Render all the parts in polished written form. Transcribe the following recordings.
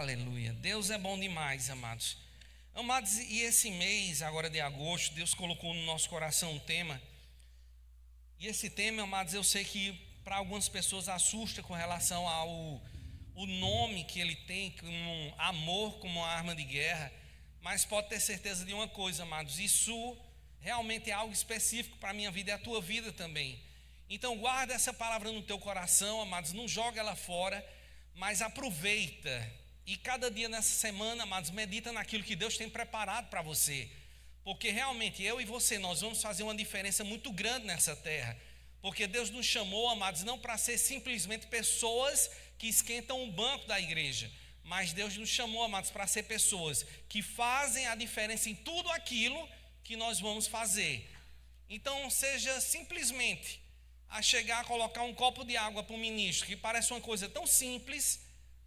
Aleluia. Deus é bom demais, amados. Amados, e esse mês, agora de agosto, Deus colocou no nosso coração um tema. E esse tema, amados, eu sei que para algumas pessoas assusta com relação ao o nome que ele tem, como amor como uma arma de guerra. Mas pode ter certeza de uma coisa, amados, isso realmente é algo específico para a minha vida e a tua vida também. Então guarda essa palavra no teu coração, amados, não joga ela fora, mas aproveita. E cada dia nessa semana, amados, medita naquilo que Deus tem preparado para você. Porque realmente eu e você, nós vamos fazer uma diferença muito grande nessa terra. Porque Deus nos chamou, amados, não para ser simplesmente pessoas que esquentam o banco da igreja. Mas Deus nos chamou, amados, para ser pessoas que fazem a diferença em tudo aquilo que nós vamos fazer. Então seja simplesmente a chegar a colocar um copo de água para o ministro, que parece uma coisa tão simples,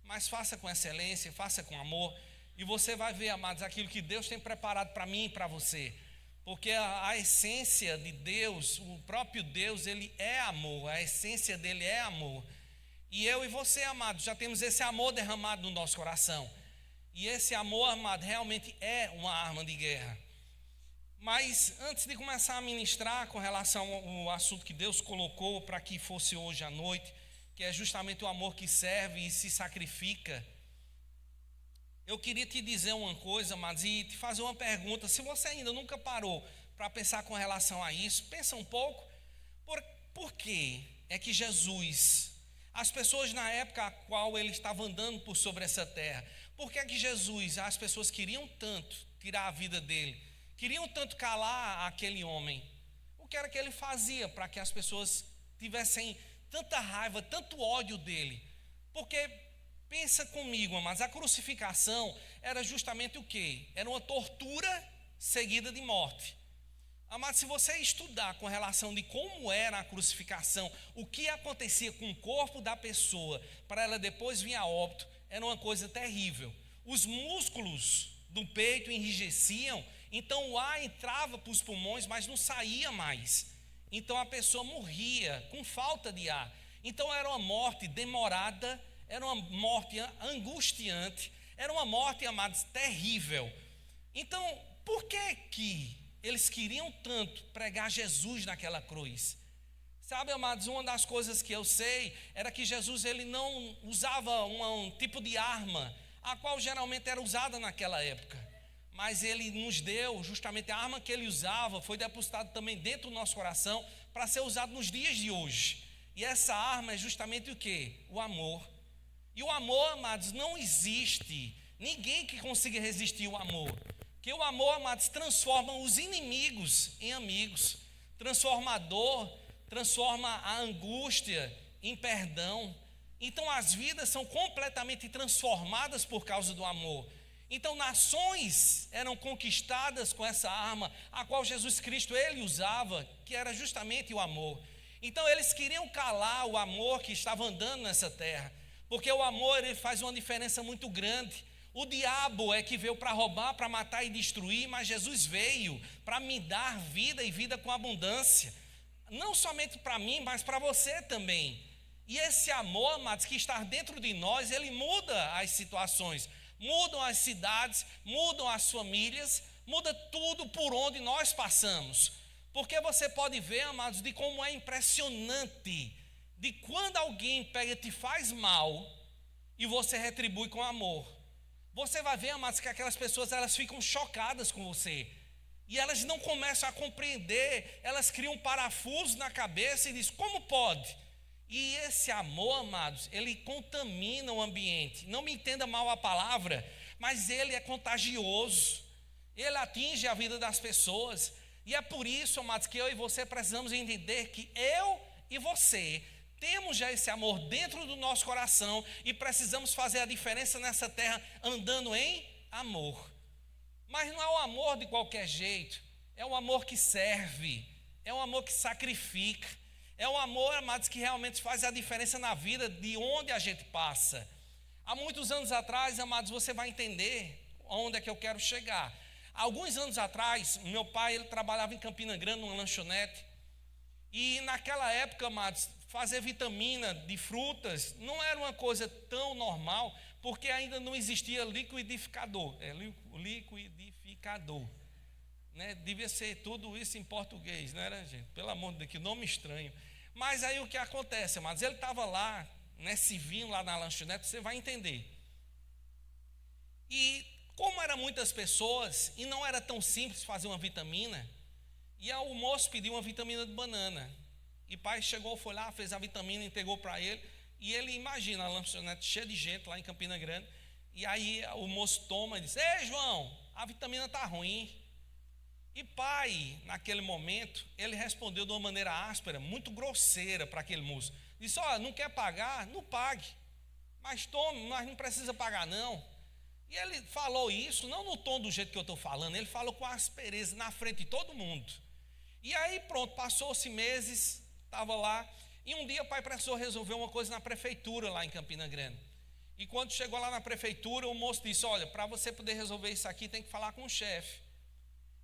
mas faça com excelência, faça com amor, e você vai ver, amados, aquilo que Deus tem preparado para mim e para você. Porque a essência de Deus, o próprio Deus, ele é amor, a essência dele é amor. E eu e você, amados, já temos esse amor derramado no nosso coração. E esse amor, amado, realmente é uma arma de guerra. Mas antes de começar a ministrar com relação ao assunto que Deus colocou para que fosse hoje à noite, que é justamente o amor que serve e se sacrifica, eu queria te dizer uma coisa, amados, e te fazer uma pergunta. Se você ainda nunca parou para pensar com relação a isso, pensa um pouco. Por que é que Jesus, as pessoas na época a qual ele estava andando por sobre essa terra, por que é que Jesus, as pessoas queriam tanto tirar a vida dele, queriam tanto calar aquele homem? O que era que ele fazia para que as pessoas tivessem tanta raiva, tanto ódio dele? Porque pensa comigo, mas a crucificação era justamente o quê? Era uma tortura seguida de morte. Mas se você estudar com relação de como era a crucificação, o que acontecia com o corpo da pessoa para ela depois vir a óbito, era uma coisa terrível. Os músculos do peito enrijeciam, então o ar entrava para os pulmões, mas não saía mais. Então a pessoa morria com falta de ar. Então era uma morte demorada, era uma morte angustiante, era uma morte, amados, terrível. Então, por que eles queriam tanto pregar Jesus naquela cruz? Sabe, amados, uma das coisas que eu sei era que Jesus, ele não usava um tipo de arma, a qual geralmente era usada naquela época. Mas ele nos deu justamente a arma que ele usava, foi depositado também dentro do nosso coração para ser usado nos dias de hoje. E essa arma é justamente o quê? O amor. E o amor, amados, não existe ninguém que consiga resistir ao amor. Porque o amor, amados, transforma os inimigos em amigos. Transforma a dor, transforma a angústia em perdão. Então as vidas são completamente transformadas por causa do amor. Então nações eram conquistadas com essa arma, a qual Jesus Cristo ele usava, que era justamente o amor. Então eles queriam calar o amor que estava andando nessa terra. Porque o amor, ele faz uma diferença muito grande. O diabo é que veio para roubar, para matar e destruir, mas Jesus veio para me dar vida e vida com abundância. Não somente para mim, mas para você também. E esse amor, amados, que está dentro de nós, ele muda as situações, mudam as cidades, mudam as famílias, muda tudo por onde nós passamos. Porque você pode ver, amados, de como é impressionante de quando alguém pega e te faz mal e você retribui com amor. Você vai ver, amados, que aquelas pessoas elas ficam chocadas com você. E elas não começam a compreender, elas criam um parafuso na cabeça e dizem, como pode? E esse amor, amados, ele contamina o ambiente. Não me entenda mal a palavra, mas ele é contagioso. Ele atinge a vida das pessoas. E é por isso, amados, que eu e você precisamos entender que eu e você temos já esse amor dentro do nosso coração e precisamos fazer a diferença nessa terra andando em amor. Mas não é o amor de qualquer jeito, é o amor que serve, é o amor que sacrifica, é o amor, amados, que realmente faz a diferença na vida de onde a gente passa. Há muitos anos atrás, amados, você vai entender onde é que eu quero chegar. Alguns anos atrás, meu pai ele trabalhava em Campina Grande, numa lanchonete, e naquela época, amados, fazer vitamina de frutas não era uma coisa tão normal, porque ainda não existia liquidificador. Liquidificador. Né? Devia ser tudo isso em português, não era, gente? Pelo amor de Deus, que nome estranho. Mas aí o que acontece, amados? Ele estava lá, nesse vinho lá na lanchonete, você vai entender. E como eram muitas pessoas, e não era tão simples fazer uma vitamina, e o moço pediu uma vitamina de banana. E o pai chegou, foi lá, fez a vitamina, entregou para ele. E ele imagina a lanchonete cheia de gente lá em Campina Grande. E aí o moço toma e diz: ei, João, a vitamina está ruim. E pai, naquele momento, ele respondeu de uma maneira áspera, muito grosseira para aquele moço. Disse: olha, não quer pagar? Não pague. Mas tome, mas não precisa pagar não. E ele falou isso, não no tom do jeito que eu estou falando, ele falou com aspereza na frente de todo mundo. E aí pronto, passou-se meses, estava lá, e um dia o pai precisou resolver uma coisa na prefeitura lá em Campina Grande. E quando chegou lá na prefeitura, o moço disse: olha, para você poder resolver isso aqui, tem que falar com o chefe.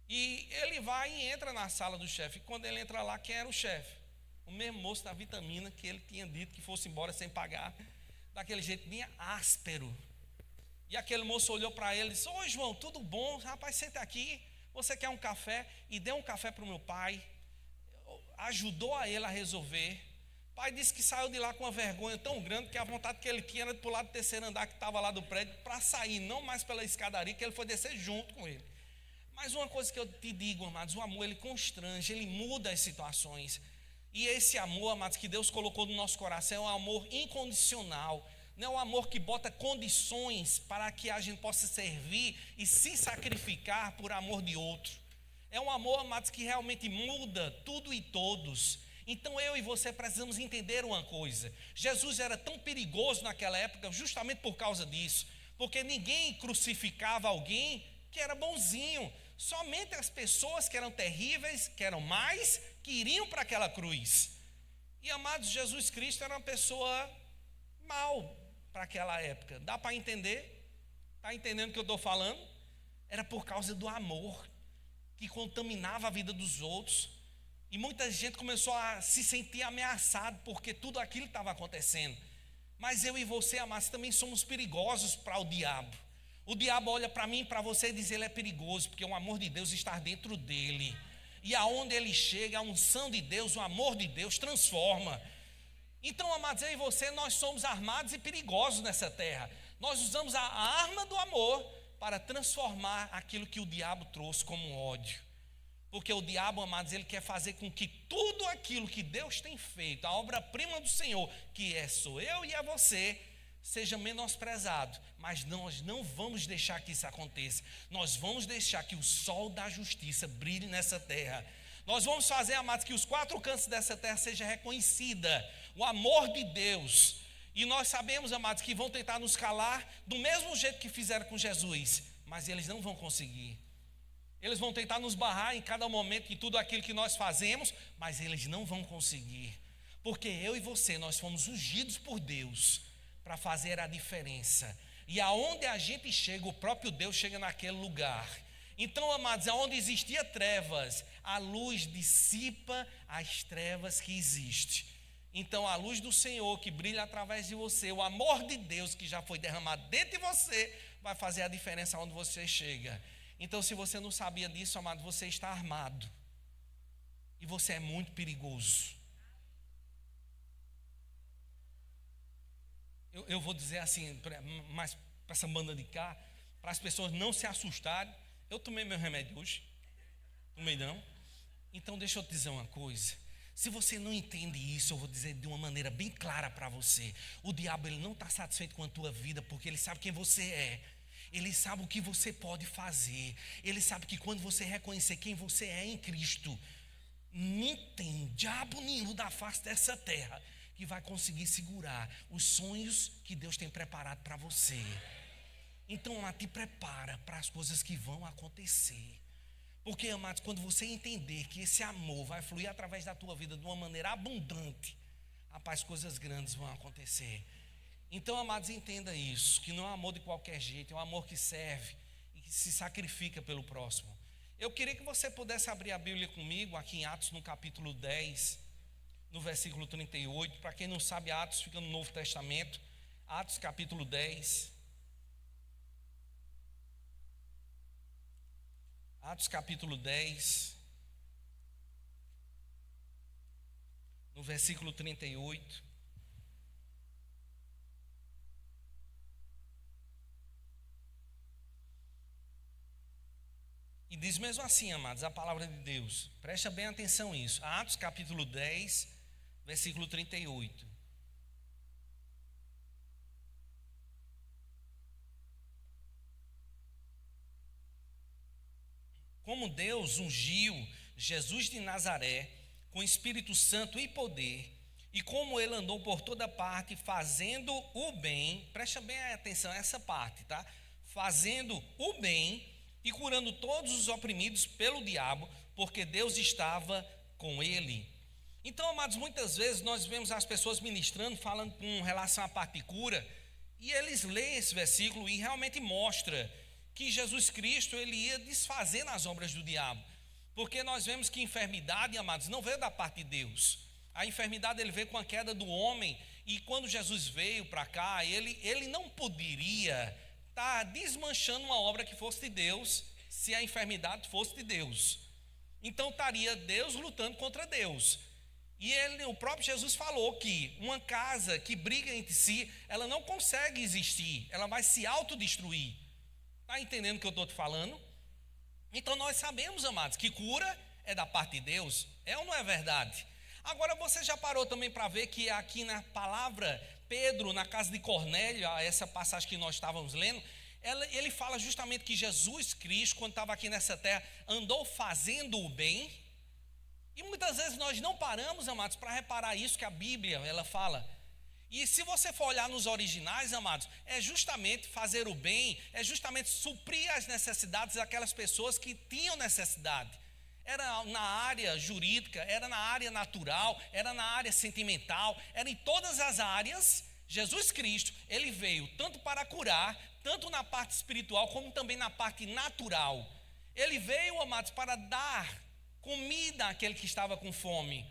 E ele vai e entra na sala do chefe. E quando ele entra lá, quem era o chefe? O mesmo moço da vitamina que ele tinha dito que fosse embora sem pagar, daquele jeito bem áspero. E aquele moço olhou para ele e disse: oi, João, tudo bom? Rapaz, senta aqui, você quer um café? E deu um café para o meu pai, ajudou a ele a resolver. O pai disse que saiu de lá com uma vergonha tão grande que a vontade que ele tinha era de pular do terceiro andar que estava lá do prédio para sair, não mais pela escadaria, que ele foi descer junto com ele. Mas uma coisa que eu te digo, amados, o amor ele constrange, ele muda as situações. E esse amor, amados, que Deus colocou no nosso coração é um amor incondicional. Não é um amor que bota condições para que a gente possa servir e se sacrificar por amor de outro. É um amor, amados, que realmente muda tudo e todos. Então eu e você precisamos entender uma coisa: Jesus era tão perigoso naquela época justamente por causa disso, porque ninguém crucificava alguém que era bonzinho, somente as pessoas que eram terríveis, que eram mais, que iriam para aquela cruz. E amados, Jesus Cristo era uma pessoa mal para aquela época. Dá para entender? Está entendendo o que eu estou falando? Era por causa do amor que contaminava a vida dos outros. E muita gente começou a se sentir ameaçado porque tudo aquilo estava acontecendo. Mas eu e você, amados, também somos perigosos para o diabo. O diabo olha para mim e para você e diz: ele é perigoso, porque o amor de Deus está dentro dele. E aonde ele chega, a unção de Deus, o amor de Deus transforma. Então, amados, eu e você, nós somos armados e perigosos nessa terra. Nós usamos a arma do amor para transformar aquilo que o diabo trouxe como ódio. Porque o diabo, amados, ele quer fazer com que tudo aquilo que Deus tem feito, a obra-prima do Senhor, que sou eu e é você, seja menosprezado. Mas nós não vamos deixar que isso aconteça. Nós vamos deixar que o sol da justiça brilhe nessa terra. Nós vamos fazer, amados, que os quatro cantos dessa terra seja reconhecida o amor de Deus. E nós sabemos, amados, que vão tentar nos calar do mesmo jeito que fizeram com Jesus, mas eles não vão conseguir. Eles vão tentar nos barrar em cada momento em tudo aquilo que nós fazemos, mas eles não vão conseguir. Porque eu e você, nós fomos ungidos por Deus para fazer a diferença. E aonde a gente chega, o próprio Deus chega naquele lugar. Então, amados, aonde existia trevas, a luz dissipa as trevas que existem. Então, a luz do Senhor que brilha através de você, o amor de Deus que já foi derramado dentro de você, vai fazer a diferença onde você chega. Então, se você não sabia disso, amado, você está armado. E você é muito perigoso. Eu vou dizer assim, mas para essa banda de cá, para as pessoas não se assustarem. Eu tomei meu remédio hoje. Tomei não. Então deixa eu te dizer uma coisa. Se você não entende isso, eu vou dizer de uma maneira bem clara para você. O diabo ele não está satisfeito com a tua vida, porque ele sabe quem você é. Ele sabe o que você pode fazer. Ele sabe que quando você reconhecer quem você é em Cristo, não tem diabo nenhum da face dessa terra que vai conseguir segurar os sonhos que Deus tem preparado para você. Então, te prepara para as coisas que vão acontecer. Porque, amados, quando você entender que esse amor vai fluir através da tua vida de uma maneira abundante, rapaz, coisas grandes vão acontecer. Então, amados, entenda isso, que não é um amor de qualquer jeito, é um amor que serve e que se sacrifica pelo próximo. Eu queria que você pudesse abrir a Bíblia comigo, aqui em Atos, no capítulo 10, no versículo 38. Para quem não sabe, Atos fica no Novo Testamento. Atos, capítulo 10. Atos capítulo 10, no versículo 38. E diz mesmo assim, amados, a palavra de Deus. Presta bem atenção nisso. Atos capítulo 10, versículo 38. Como Deus ungiu Jesus de Nazaré com Espírito Santo e poder, e como ele andou por toda parte fazendo o bem, presta bem atenção a essa parte, tá? Fazendo o bem e curando todos os oprimidos pelo diabo, porque Deus estava com ele. Então, amados, muitas vezes nós vemos as pessoas ministrando, falando com relação à parte de cura, e eles leem esse versículo e realmente mostra que Jesus Cristo, ele ia desfazendo as obras do diabo, porque nós vemos que enfermidade, amados, não veio da parte de Deus. A enfermidade ele veio com a queda do homem, e quando Jesus veio para cá, ele não poderia estar desmanchando uma obra que fosse de Deus, se a enfermidade fosse de Deus. Então estaria Deus lutando contra Deus. E o próprio Jesus falou que uma casa que briga entre si, ela não consegue existir, ela vai se autodestruir. Está entendendo o que eu estou te falando? Então nós sabemos, amados, que cura é da parte de Deus. É ou não é verdade? Agora você já parou também para ver que aqui na palavra Pedro, na casa de Cornélio, essa passagem que nós estávamos lendo, ele fala justamente que Jesus Cristo, quando estava aqui nessa terra, andou fazendo o bem. E muitas vezes nós não paramos, amados, para reparar isso que a Bíblia ela fala. E se você for olhar nos originais, amados, é justamente fazer o bem, é justamente suprir as necessidades daquelas pessoas que tinham necessidade. Era na área jurídica, era na área natural, era na área sentimental, era em todas as áreas. Jesus Cristo, ele veio tanto para curar, tanto na parte espiritual, como também na parte natural. Ele veio, amados, para dar comida àquele que estava com fome.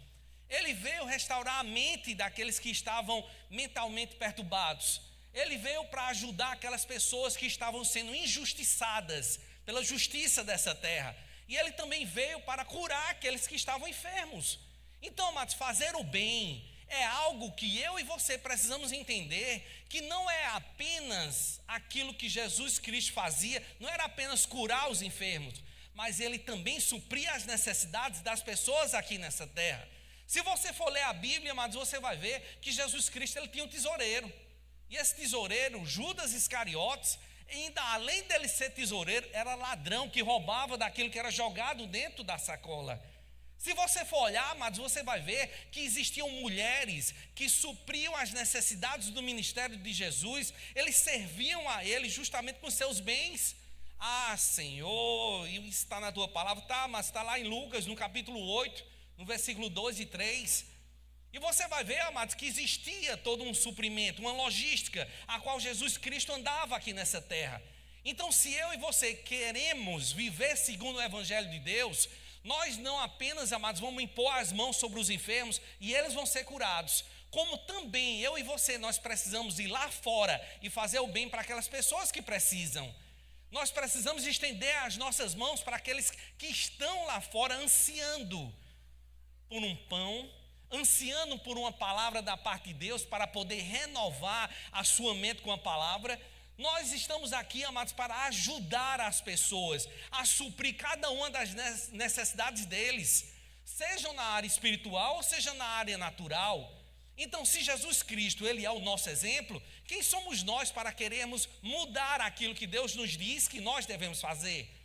Ele veio restaurar a mente daqueles que estavam mentalmente perturbados. Ele veio para ajudar aquelas pessoas que estavam sendo injustiçadas pela justiça dessa terra. E ele também veio para curar aqueles que estavam enfermos. Então, amados, fazer o bem é algo que eu e você precisamos entender, que não é apenas aquilo que Jesus Cristo fazia, não era apenas curar os enfermos, mas ele também supria as necessidades das pessoas aqui nessa terra. Se você for ler a Bíblia, amados, você vai ver que Jesus Cristo ele tinha um tesoureiro. E esse tesoureiro, Judas Iscariotes, ainda além dele ser tesoureiro, era ladrão que roubava daquilo que era jogado dentro da sacola. Se você for olhar, amados, você vai ver que existiam mulheres que supriam as necessidades do ministério de Jesus. Eles serviam a ele justamente com seus bens. Ah, Senhor, isso está na tua palavra. Tá, mas está lá em Lucas, no capítulo 8, no versículo 2 e 3. E você vai ver, amados, que existia todo um suprimento, uma logística, a qual Jesus Cristo andava aqui nessa terra. Então, se eu e você queremos viver segundo o Evangelho de Deus, nós não apenas, amados, vamos impor as mãos sobre os enfermos e eles vão ser curados, como também eu e você, nós precisamos ir lá fora e fazer o bem para aquelas pessoas que precisam. Nós precisamos estender as nossas mãos para aqueles que estão lá fora ansiando por um pão, ansiando por uma palavra da parte de Deus para poder renovar a sua mente com a palavra. Nós estamos aqui, amados, para ajudar as pessoas a suprir cada uma das necessidades deles, sejam na área espiritual ou seja na área natural. Então, se Jesus Cristo, ele é o nosso exemplo, quem somos nós para querermos mudar aquilo que Deus nos diz que nós devemos fazer?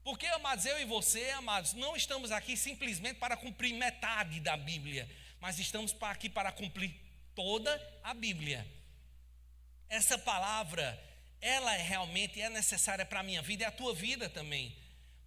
Porque, amados, eu e você, amados, não estamos aqui simplesmente para cumprir metade da Bíblia, mas estamos aqui para cumprir toda a Bíblia. Essa palavra, ela realmente é necessária para a minha vida e a tua vida também.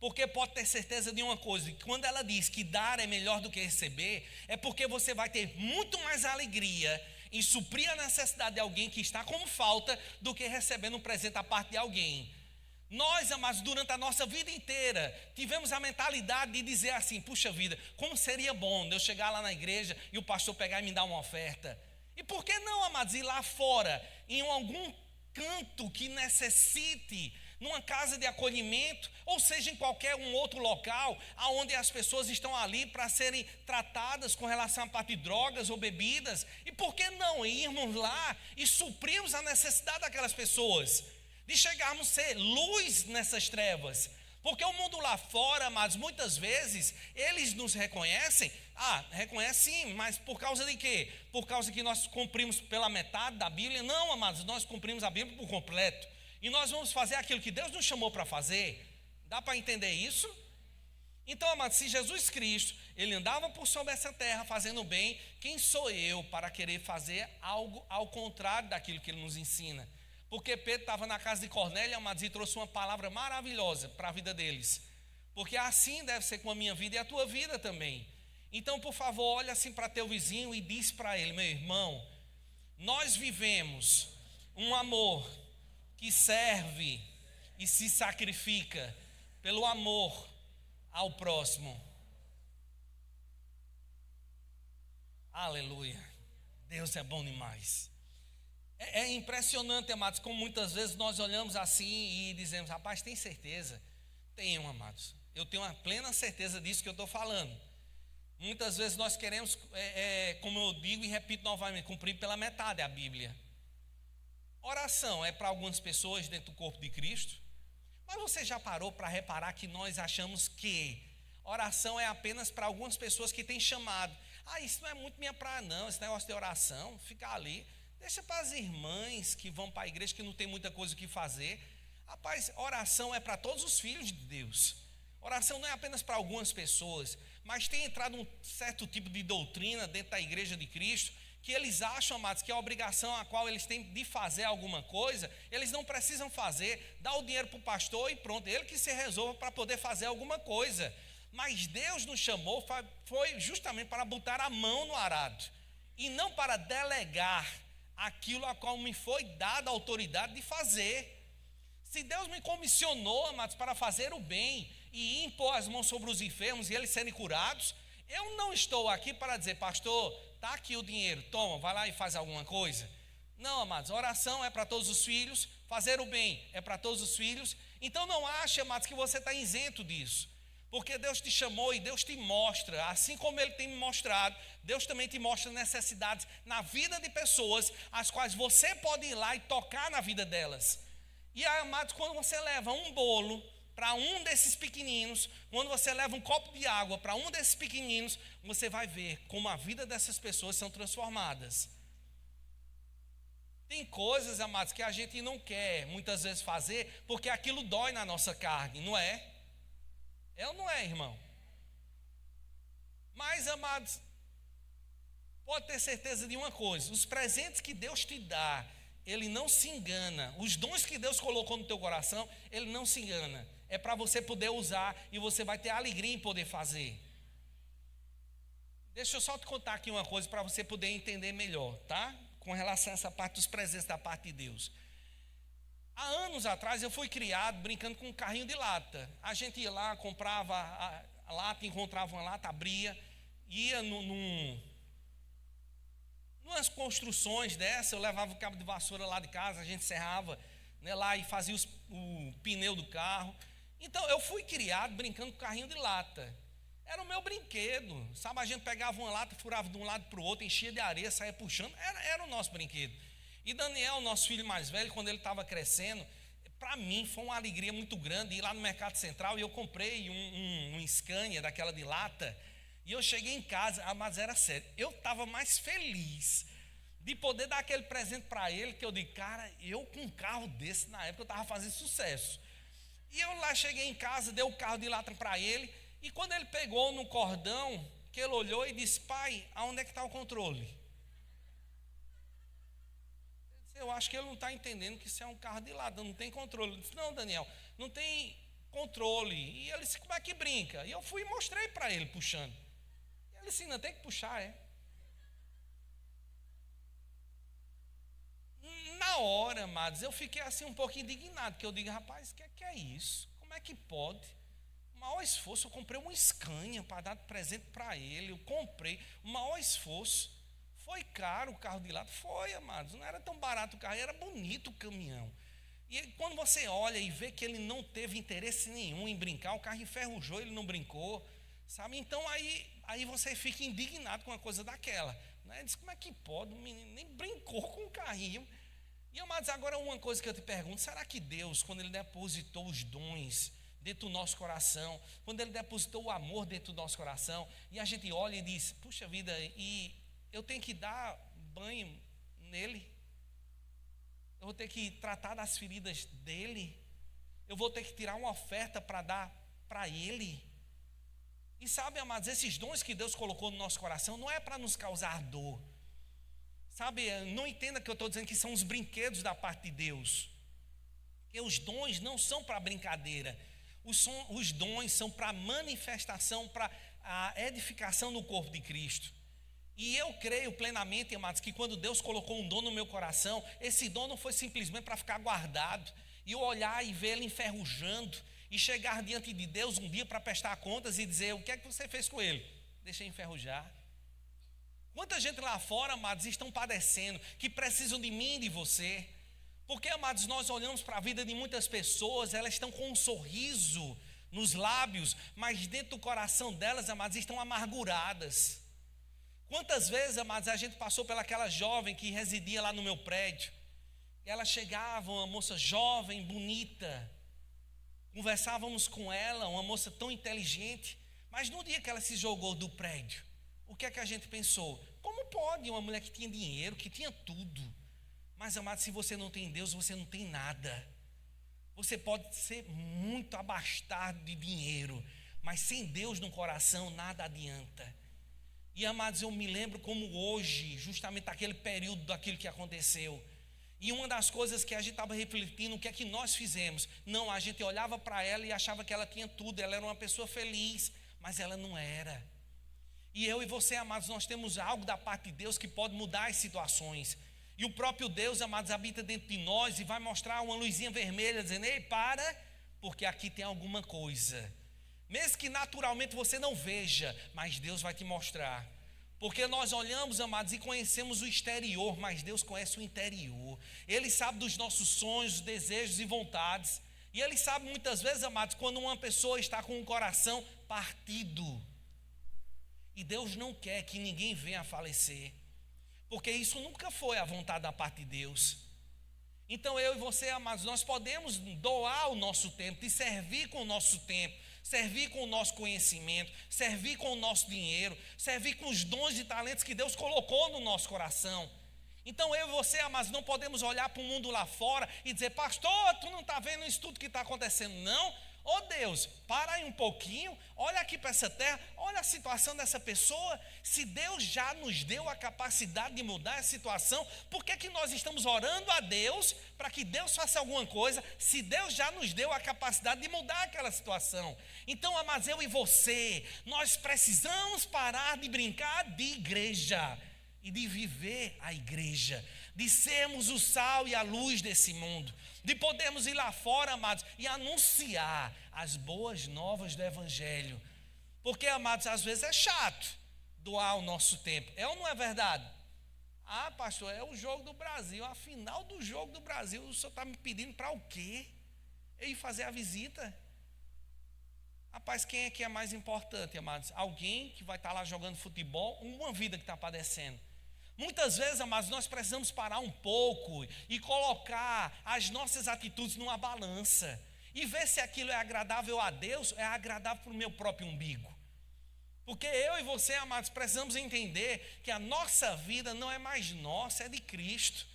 Porque pode ter certeza de uma coisa, que quando ela diz que dar é melhor do que receber, é porque você vai ter muito mais alegria em suprir a necessidade de alguém que está com falta do que recebendo um presente da parte de alguém. Nós, amados, durante a nossa vida inteira, tivemos a mentalidade de dizer assim: puxa vida, como seria bom eu chegar lá na igreja e o pastor pegar e me dar uma oferta. E por que não, amados, ir lá fora, em algum canto que necessite numa casa de acolhimento, ou seja, em qualquer um outro local, onde as pessoas estão ali para serem tratadas com relação à parte de drogas ou bebidas. E por que não irmos lá e suprirmos a necessidade daquelas pessoas? De chegarmos a ser luz nessas trevas. Porque o mundo lá fora, amados, muitas vezes, eles nos reconhecem. Reconhecem sim, mas por causa de quê? Por causa que nós cumprimos pela metade da Bíblia? Não, amados, nós cumprimos a Bíblia por completo. E nós vamos fazer aquilo que Deus nos chamou para fazer. Dá para entender isso? Então, amados, se Jesus Cristo, ele andava por sobre essa terra fazendo bem, quem sou eu para querer fazer algo ao contrário daquilo que ele nos ensina? Porque Pedro estava na casa de Cornélio, amados, e trouxe uma palavra maravilhosa para a vida deles. Porque assim deve ser com a minha vida e a tua vida também. Então, por favor, olha assim para teu vizinho e diz para ele: meu irmão, nós vivemos um amor que serve e se sacrifica pelo amor ao próximo. Aleluia. Deus é bom demais. É impressionante, amados, como muitas vezes nós olhamos assim e dizemos: rapaz, tem certeza? Tenho, amados. Eu tenho uma plena certeza disso que eu estou falando. Muitas vezes nós queremos, como eu digo e repito novamente, cumprir pela metade a Bíblia. Oração é para algumas pessoas dentro do corpo de Cristo. Mas você já parou para reparar que nós achamos que oração é apenas para algumas pessoas que têm chamado? Isso não é muito minha praia não, esse negócio de oração, ficar ali. Deixa para as irmãs que vão para a igreja, que não tem muita coisa o que fazer. Rapaz, oração é para todos os filhos de Deus. Oração não é apenas para algumas pessoas. Mas tem entrado um certo tipo de doutrina dentro da igreja de Cristo, que eles acham, amados, que a obrigação a qual eles têm de fazer alguma coisa, eles não precisam fazer. Dá o dinheiro para o pastor e pronto, ele que se resolva para poder fazer alguma coisa. Mas Deus nos chamou, foi justamente para botar a mão no arado. E não para delegar aquilo a qual me foi dada a autoridade de fazer. Se Deus me comissionou, amados, para fazer o bem e impor as mãos sobre os enfermos e eles serem curados, eu não estou aqui para dizer: pastor, está aqui o dinheiro, toma, vai lá e faz alguma coisa. Não, amados, oração é para todos os filhos, fazer o bem é para todos os filhos. Então não ache, amados, que você está isento disso. Porque Deus te chamou e Deus te mostra, assim como Ele tem me mostrado, Deus também te mostra necessidades na vida de pessoas, as quais você pode ir lá e tocar na vida delas. E, amados, quando você leva um bolo para um desses pequeninos, quando você leva um copo de água para um desses pequeninos, você vai ver como a vida dessas pessoas são transformadas. Tem coisas, amados, que a gente não quer muitas vezes fazer, porque aquilo dói na nossa carne, não é? É ou não é, irmão? Mas, amados, pode ter certeza de uma coisa: os presentes que Deus te dá, Ele não se engana. Os dons que Deus colocou no teu coração, Ele não se engana. É para você poder usar e você vai ter alegria em poder fazer. Deixa eu só te contar aqui uma coisa para você poder entender melhor, tá? Com relação a essa parte dos presentes da parte de Deus. Há anos atrás eu fui criado brincando com um carrinho de lata. A gente ia lá, comprava a lata, encontrava uma lata, abria, ia numas construções dessa, eu levava o cabo de vassoura lá de casa, a gente serrava, né, lá e fazia o pneu do carro. Então eu fui criado brincando com carrinho de lata. Era o meu brinquedo, sabe? A gente pegava uma lata, furava de um lado para o outro, enchia de areia, saía puxando, era o nosso brinquedo. E Daniel, nosso filho mais velho, quando ele estava crescendo, para mim foi uma alegria muito grande ir lá no Mercado Central e eu comprei um Scania daquela de lata. E eu cheguei em casa, mas era sério, eu estava mais feliz de poder dar aquele presente para ele, que eu digo: cara, eu com um carro desse, na época eu estava fazendo sucesso. E eu lá cheguei em casa, dei o carro de lata para ele, e quando ele pegou no cordão, que ele olhou e disse: pai, aonde é que está o controle? Eu acho que ele não está entendendo que isso é um carro de lata, não tem controle. Eu disse: não, Daniel, não tem controle. E ele disse: como é que brinca? E eu fui e mostrei para ele puxando. E ele disse: não, tem que puxar, é. Na hora, amados, eu fiquei assim um pouco indignado, porque eu digo: rapaz, o que é isso? Como é que pode? O maior esforço, eu comprei um Scania para dar presente para ele, eu comprei, o maior esforço. Foi caro o carro de lata? Foi, amados, não era tão barato o carro, era bonito o caminhão. E quando você olha e vê que ele não teve interesse nenhum em brincar, o carro enferrujou, ele não brincou, sabe? Então aí você fica indignado com uma coisa daquela, né? Diz, como é que pode? O menino nem brincou com o carrinho. E amados, agora uma coisa que eu te pergunto, será que Deus, quando ele depositou os dons dentro do nosso coração, quando ele depositou o amor dentro do nosso coração, e a gente olha e diz, puxa vida, e eu tenho que dar banho nele, eu vou ter que tratar das feridas dele, eu vou ter que tirar uma oferta para dar para ele. E sabe, amados, esses dons que Deus colocou no nosso coração não é para nos causar dor. Sabe, não entenda que eu estou dizendo que são os brinquedos da parte de Deus. Porque os dons não são para brincadeira. Os dons são para manifestação, para a edificação do corpo de Cristo. E eu creio plenamente, amados, que quando Deus colocou um dom no meu coração, esse dom não foi simplesmente para ficar guardado, e eu olhar e ver ele enferrujando, e chegar diante de Deus um dia para prestar contas e dizer, o que é que você fez com ele? Deixa enferrujar. Quanta gente lá fora, amados, estão padecendo, que precisam de mim e de você. Porque, amados, nós olhamos para a vida de muitas pessoas, elas estão com um sorriso nos lábios, mas dentro do coração delas, amados, estão amarguradas. Quantas vezes, amados, a gente passou pelaquela jovem que residia lá no meu prédio. E ela chegava, uma moça jovem, bonita. Conversávamos com ela, uma moça tão inteligente. Mas no dia que ela se jogou do prédio, o que é que a gente pensou? Como pode uma mulher que tinha dinheiro, que tinha tudo? Mas, amado, se você não tem Deus, você não tem nada. Você pode ser muito abastado de dinheiro, mas sem Deus no coração, nada adianta. E, amados, eu me lembro como hoje, justamente naquele período daquilo que aconteceu. E uma das coisas que a gente estava refletindo, o que é que nós fizemos? Não, a gente olhava para ela e achava que ela tinha tudo, ela era uma pessoa feliz, mas ela não era. E eu e você, amados, nós temos algo da parte de Deus que pode mudar as situações. E o próprio Deus, amados, habita dentro de nós e vai mostrar uma luzinha vermelha, dizendo, ei, para, porque aqui tem alguma coisa. Mesmo que naturalmente você não veja, mas Deus vai te mostrar. Porque nós olhamos, amados, e conhecemos o exterior, mas Deus conhece o interior. Ele sabe dos nossos sonhos, desejos e vontades. E Ele sabe muitas vezes, amados, quando uma pessoa está com o coração partido. E Deus não quer que ninguém venha a falecer, porque isso nunca foi a vontade da parte de Deus. Então eu e você, amados, nós podemos doar o nosso tempo, e servir com o nosso tempo, servir com o nosso conhecimento, servir com o nosso dinheiro, servir com os dons e talentos que Deus colocou no nosso coração. Então eu e você, amados, não podemos olhar para o mundo lá fora e dizer, pastor, tu não está vendo isso tudo que está acontecendo, não? Ô Deus, para aí um pouquinho, olha aqui para essa terra, olha a situação dessa pessoa. Se Deus já nos deu a capacidade de mudar a situação, por que nós estamos orando a Deus para que Deus faça alguma coisa, se Deus já nos deu a capacidade de mudar aquela situação? Então, amados, eu e você, nós precisamos parar de brincar de igreja e de viver a igreja, de sermos o sal e a luz desse mundo, de podermos ir lá fora, amados, e anunciar as boas novas do Evangelho. Porque, amados, às vezes é chato doar o nosso tempo. É ou não é verdade? Ah, pastor, é o jogo do Brasil, a final do jogo do Brasil, o senhor está me pedindo para o quê? Eu ir fazer a visita? Rapaz, quem é que é mais importante, amados? Alguém que vai estar lá jogando futebol, uma vida que está padecendo. Muitas vezes, amados, nós precisamos parar um pouco e colocar as nossas atitudes numa balança e ver se aquilo é agradável a Deus, é agradável para o meu próprio umbigo. Porque eu e você, amados, precisamos entender que a nossa vida não é mais nossa, é de Cristo.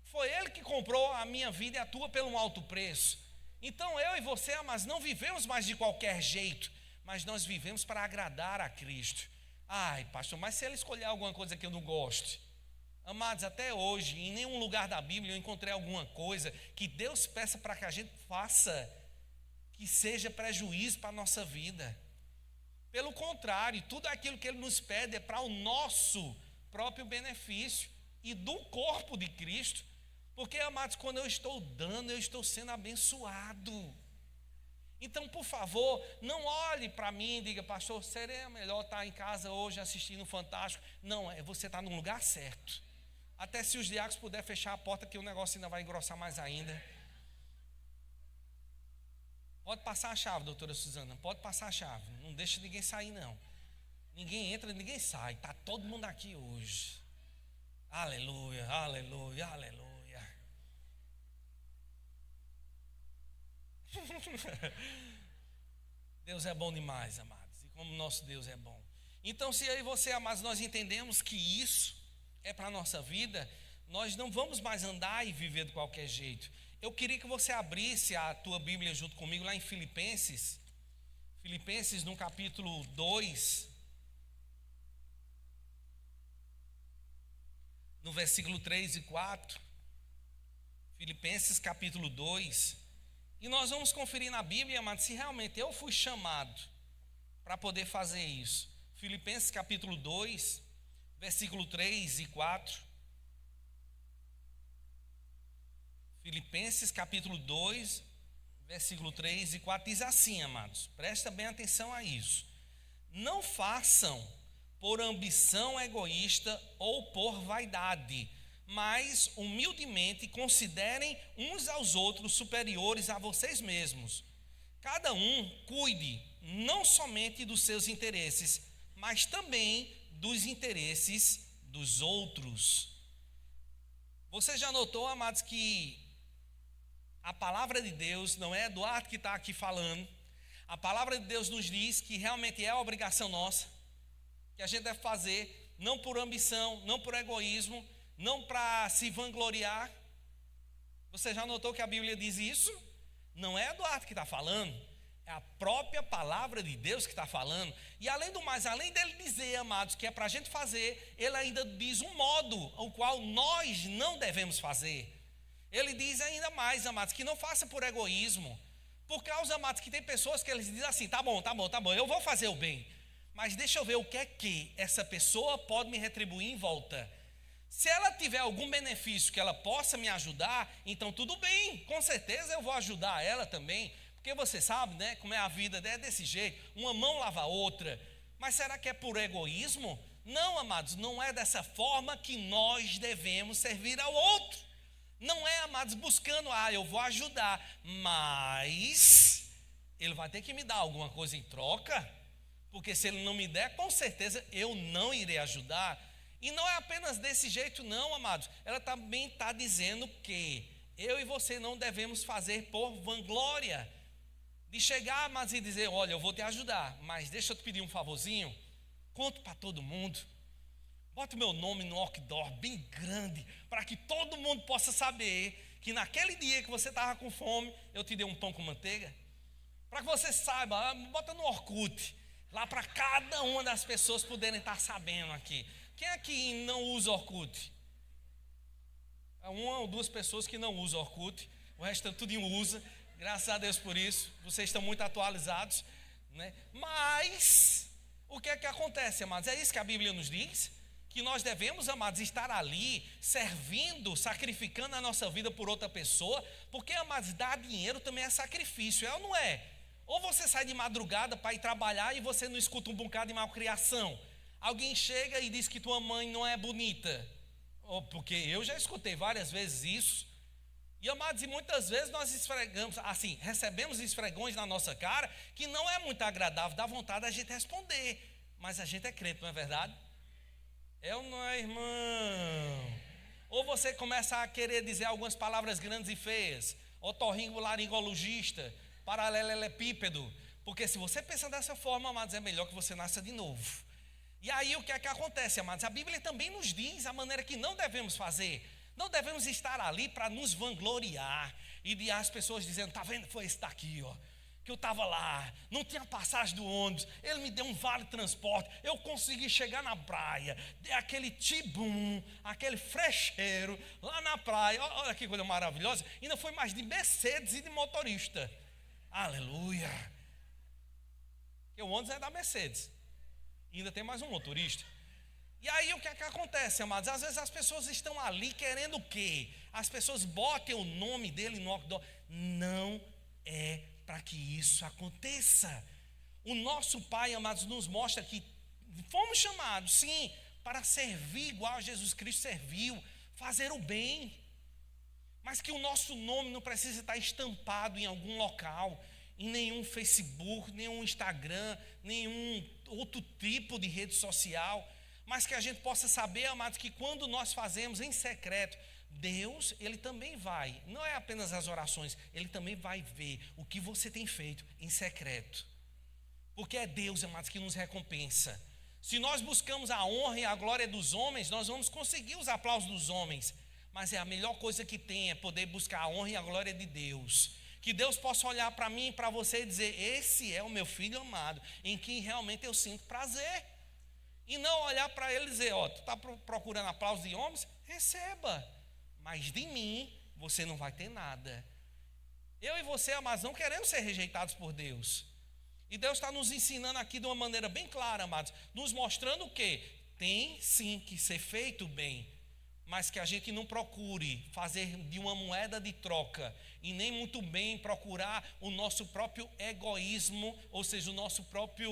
Foi Ele que comprou a minha vida e a tua pelo um alto preço. Então eu e você, amados, não vivemos mais de qualquer jeito, mas nós vivemos para agradar a Cristo. Ai, pastor, mas se Ele escolher alguma coisa que eu não goste? Amados, até hoje, em nenhum lugar da Bíblia eu encontrei alguma coisa que Deus peça para que a gente faça que seja prejuízo para a nossa vida. Pelo contrário, tudo aquilo que Ele nos pede é para o nosso próprio benefício e do corpo de Cristo. Porque, amados, quando eu estou dando, eu estou sendo abençoado. Então, por favor, não olhe para mim e diga, pastor, seria melhor estar em casa hoje assistindo o Fantástico. Não, você está no lugar certo. Até se os diáconos puderem fechar a porta, que o negócio ainda vai engrossar mais ainda. Pode passar a chave, doutora Suzana, pode passar a chave. Não deixa ninguém sair, não. Ninguém entra, ninguém sai. Está todo mundo aqui hoje. Aleluia, aleluia, aleluia. Deus é bom demais, amados. E como nosso Deus é bom. Então, se eu e você, amados, nós entendemos que isso é para a nossa vida, nós não vamos mais andar e viver de qualquer jeito. Eu queria que você abrisse a tua Bíblia junto comigo lá em Filipenses. Filipenses no capítulo 2. No versículo 3 e 4. Filipenses capítulo 2. E nós vamos conferir na Bíblia, amados, se realmente eu fui chamado para poder fazer isso. Filipenses capítulo 2, versículo 3 e 4. Filipenses capítulo 2, versículo 3 e 4 diz assim, amados, presta bem atenção a isso. Não façam por ambição egoísta ou por vaidade, mas humildemente considerem uns aos outros superiores a vocês mesmos. Cada um cuide não somente dos seus interesses, mas também dos interesses dos outros. Você já notou, amados, que a palavra de Deus, não é Eduardo que está aqui falando, a palavra de Deus nos diz que realmente é a obrigação nossa, que a gente deve fazer, não por ambição, não por egoísmo, não para se vangloriar. Você já notou que a Bíblia diz isso? Não é Eduardo que está falando, é a própria palavra de Deus que está falando. E além do mais, além dele dizer, amados, que é para a gente fazer, ele ainda diz um modo ao qual nós não devemos fazer. Ele diz ainda mais, amados, que não faça por egoísmo. Por causa, amados, que tem pessoas que eles dizem assim, tá bom, eu vou fazer o bem. Mas deixa eu ver o que é que essa pessoa pode me retribuir em volta. Se ela tiver algum benefício que ela possa me ajudar, então tudo bem, com certeza eu vou ajudar ela também. Porque você sabe, né, como é a vida, é desse jeito, uma mão lava a outra. Mas será que é por egoísmo? Não, amados, não é dessa forma que nós devemos servir ao outro. Não é, amados, buscando, eu vou ajudar, mas ele vai ter que me dar alguma coisa em troca, porque se ele não me der, com certeza eu não irei ajudar. E não é apenas desse jeito não, amados, ela também está dizendo que eu e você não devemos fazer por vanglória, de chegar, amados, e dizer, olha, eu vou te ajudar, mas deixa eu te pedir um favorzinho, conto para todo mundo. Bota o meu nome no outdoor bem grande, para que todo mundo possa saber que naquele dia que você estava com fome, eu te dei um pão com manteiga. Para que você saiba, bota no Orkut, lá para cada uma das pessoas poderem estar sabendo aqui. Quem aqui não usa Orkut? Uma ou duas pessoas que não usam Orkut, o resto tudo usa, graças a Deus por isso, vocês estão muito atualizados, né? Mas, o que é que acontece, amados? É isso que a Bíblia nos diz? Que nós devemos, amados, estar ali, servindo, sacrificando a nossa vida por outra pessoa, porque, amados, dar dinheiro também é sacrifício, é ou não é? Ou você sai de madrugada para ir trabalhar e você não escuta um bocado de malcriação. Alguém chega e diz que tua mãe não é bonita, porque eu já escutei várias vezes isso. E, amados, e muitas vezes nós esfregamos, assim, recebemos esfregões na nossa cara, que não é muito agradável, dá vontade da gente responder, mas a gente é crente, não é verdade? É ou não é, irmão? Ou você começa a querer dizer algumas palavras grandes e feias, otorrinolaringologista, paralelepípedo, porque se você pensa dessa forma, amados, é melhor que você nasça de novo. E aí o que é que acontece, amados? A Bíblia também nos diz a maneira que não devemos fazer. Não devemos estar ali para nos vangloriar e de as pessoas dizendo, tá vendo, foi esse daqui, ó, que eu estava lá, não tinha passagem do ônibus, ele me deu um vale transporte, eu consegui chegar na praia, dei aquele tibum, aquele frecheiro lá na praia, olha que coisa maravilhosa, ainda foi mais de Mercedes e de motorista, aleluia, porque o ônibus é da Mercedes, e ainda tem mais um motorista. E aí o que é que acontece, amados? Às vezes as pessoas estão ali querendo o quê? As pessoas botem o nome dele no outdoor, não é para que isso aconteça. O nosso Pai, amados, nos mostra que fomos chamados, sim, para servir igual a Jesus Cristo serviu, fazer o bem, mas que o nosso nome não precisa estar estampado em algum local, em nenhum Facebook, nenhum Instagram, nenhum outro tipo de rede social, mas que a gente possa saber, amados, que quando nós fazemos em secreto, Deus, Ele também vai, não é apenas as orações, Ele também vai ver o que você tem feito em secreto. Porque é Deus, amados, que nos recompensa. Se nós buscamos a honra e a glória dos homens, nós vamos conseguir os aplausos dos homens. Mas é a melhor coisa que tem, é poder buscar a honra e a glória de Deus. Que Deus possa olhar para mim e para você e dizer: esse é o meu filho amado, em quem realmente eu sinto prazer. E não olhar para ele e dizer: ó, tu está procurando aplausos de homens? Receba. Mas de mim, você não vai ter nada. Eu e você, amados, não queremos ser rejeitados por Deus. E Deus está nos ensinando aqui de uma maneira bem clara, amados, nos mostrando que tem sim que ser feito bem, mas que a gente não procure fazer de uma moeda de troca, e nem muito bem procurar o nosso próprio egoísmo, ou seja, o nosso próprio,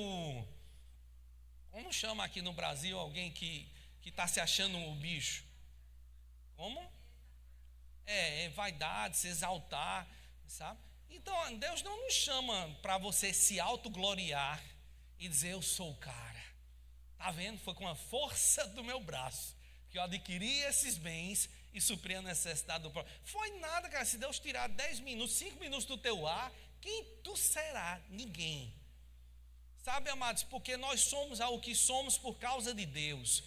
como chama aqui no Brasil alguém que está se achando o bicho? Como? É vaidade, se exaltar, sabe? Então, Deus não nos chama para você se autogloriar e dizer: eu sou o cara. Está vendo? Foi com a força do meu braço que eu adquiri esses bens e supri a necessidade do próprio. Foi nada, cara. Se Deus tirar 10 minutos, 5 minutos do teu ar, quem tu será? Ninguém. Sabe, amados, porque nós somos o que somos por causa de Deus.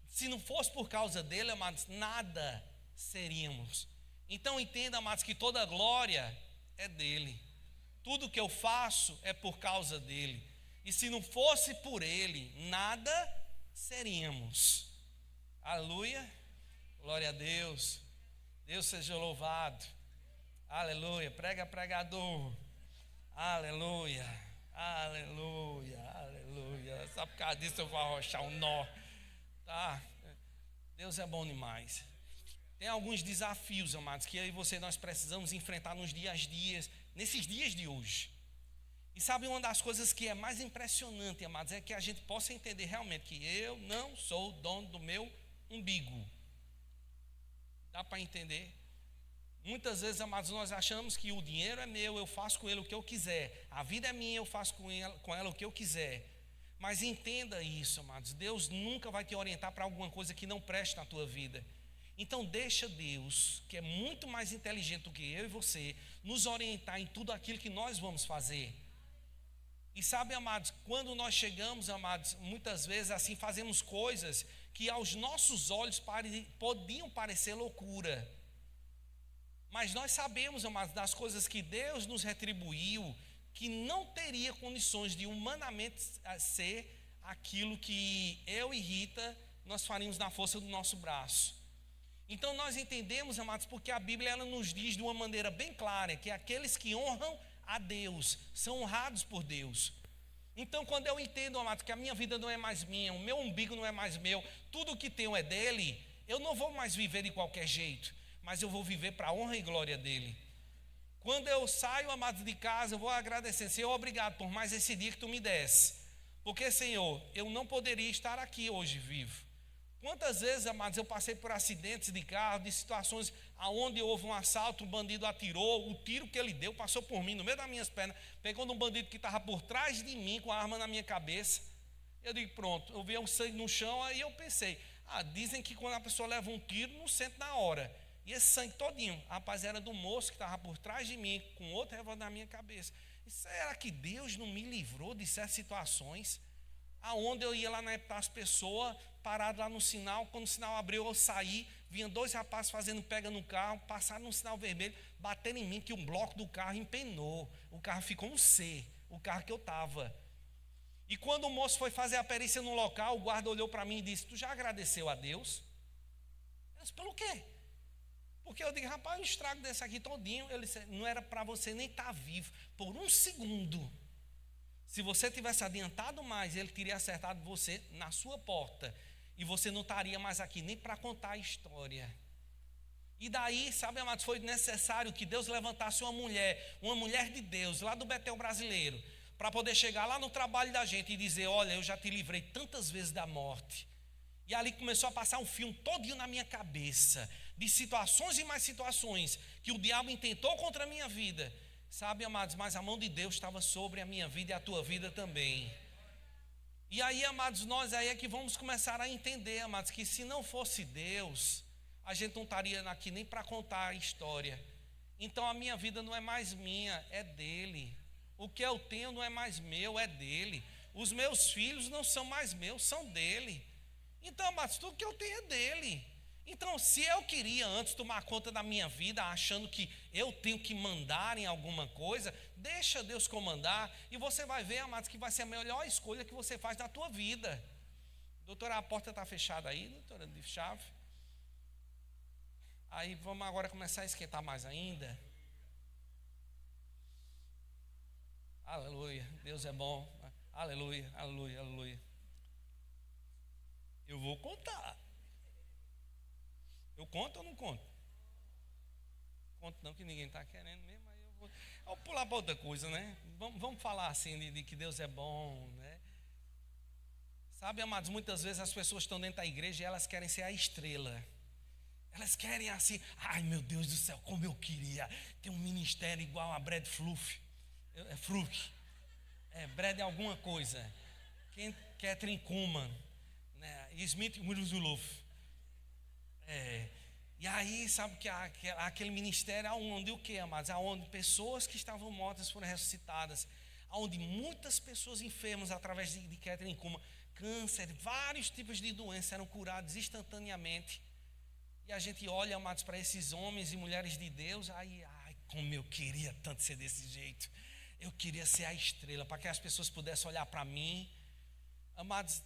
Se não fosse por causa dele, amados, nada seríamos. Então entenda, amados, que toda a glória é dele. Tudo que eu faço é por causa dele. E se não fosse por ele, nada seríamos. Aleluia. Glória a Deus. Deus seja louvado. Aleluia. Prega, pregador. Aleluia. Aleluia. Aleluia. Só por causa disso eu vou arrochar um nó. Tá? Deus é bom demais. Tem alguns desafios, amados, que eu e você nós precisamos enfrentar nos dias, nesses dias de hoje. E sabe, uma das coisas que é mais impressionante, amados, é que a gente possa entender realmente que eu não sou dono do meu umbigo. Dá para entender? Muitas vezes, amados, nós achamos que o dinheiro é meu, eu faço com ele o que eu quiser. A vida é minha, eu faço com ela o que eu quiser. Mas entenda isso, amados, Deus nunca vai te orientar para alguma coisa que não preste na tua vida. Então deixa Deus, que é muito mais inteligente do que eu e você, nos orientar em tudo aquilo que nós vamos fazer. E sabe, amados, quando nós chegamos, amados, muitas vezes assim fazemos coisas que aos nossos olhos podiam parecer loucura. Mas nós sabemos, amados, das coisas que Deus nos retribuiu, que não teria condições de humanamente ser aquilo que eu e Rita nós faríamos na força do nosso braço. Então nós entendemos, amados, porque a Bíblia ela nos diz de uma maneira bem clara que aqueles que honram a Deus são honrados por Deus. Então quando eu entendo, amados, que a minha vida não é mais minha, o meu umbigo não é mais meu, tudo o que tenho é dele, eu não vou mais viver de qualquer jeito, mas eu vou viver para a honra e glória dele. Quando eu saio, amados, de casa, eu vou agradecer: Senhor, obrigado por mais esse dia que tu me desse, porque, Senhor, eu não poderia estar aqui hoje vivo. Quantas vezes, amados, eu passei por acidentes de carro, de situações onde houve um assalto, um bandido atirou, o tiro que ele deu passou por mim, no meio das minhas pernas, pegou num bandido que estava por trás de mim, com a arma na minha cabeça. Eu digo: pronto, eu vi um sangue no chão, aí eu pensei: dizem que quando a pessoa leva um tiro, não sente na hora. E esse sangue todinho, rapaz, era do moço que estava por trás de mim, com outro revólver na minha cabeça. E será que Deus não me livrou de certas situações? Aonde eu ia lá na época das pessoas, parado lá no sinal, quando o sinal abriu, eu saí, vinha 2 rapazes fazendo pega no carro, passaram no sinal vermelho, bateram em mim, que um bloco do carro empenou, o carro ficou um C, o carro que eu estava. E quando o moço foi fazer a perícia no local, o guarda olhou para mim e disse: tu já agradeceu a Deus? Eu disse: pelo quê? Porque eu digo: rapaz, um estrago desse aqui todinho. Ele disse: não era para você nem estar vivo por um segundo. Se você tivesse adiantado mais, ele teria acertado você na sua porta, e você não estaria mais aqui nem para contar a história. E daí, sabe, amados, foi necessário que Deus levantasse uma mulher de Deus, lá do Betel brasileiro, para poder chegar lá no trabalho da gente e dizer: olha, eu já te livrei tantas vezes da morte. E ali começou a passar um filme todinho na minha cabeça, de situações e mais situações, que o diabo intentou contra a minha vida. Sabe, amados, mas a mão de Deus estava sobre a minha vida e a tua vida também. E aí, amados, nós aí é que vamos começar a entender, amados, que se não fosse Deus, a gente não estaria aqui nem para contar a história. Então a minha vida não é mais minha, é dele. O que eu tenho não é mais meu, é dele. Os meus filhos não são mais meus, são dele. Então, amados, tudo que eu tenho é dele. Então, se eu queria antes tomar conta da minha vida, achando que eu tenho que mandar em alguma coisa, deixa Deus comandar, e você vai ver, amados, que vai ser a melhor escolha que você faz na tua vida. Doutora, a porta está fechada aí, doutora, de chave. Aí vamos agora começar a esquentar mais ainda. Aleluia, Deus é bom. Aleluia, aleluia, aleluia. Eu vou contar. Eu conto ou não conto? Conto não, que ninguém está querendo mesmo. Aí eu vou pular para outra coisa, né? Vamos falar assim de que Deus é bom, né? Sabe, amados, muitas vezes as pessoas estão dentro da igreja e elas querem ser a estrela. Elas querem assim, ai meu Deus do céu, como eu queria ter um ministério igual a Brad Fluff. Fluke. Brad é alguma coisa. Catherine Kuhlman, né? Smith Wigglesworth. E aí, sabe que aquele ministério aonde o que, amados? Aonde pessoas que estavam mortas foram ressuscitadas, aonde muitas pessoas enfermas através de Catherine Kuhlman, câncer, vários tipos de doenças eram curados instantaneamente. E a gente olha, amados, para esses homens e mulheres de Deus, ai, como eu queria tanto ser desse jeito. Eu queria ser a estrela, para que as pessoas pudessem olhar para mim. Amados,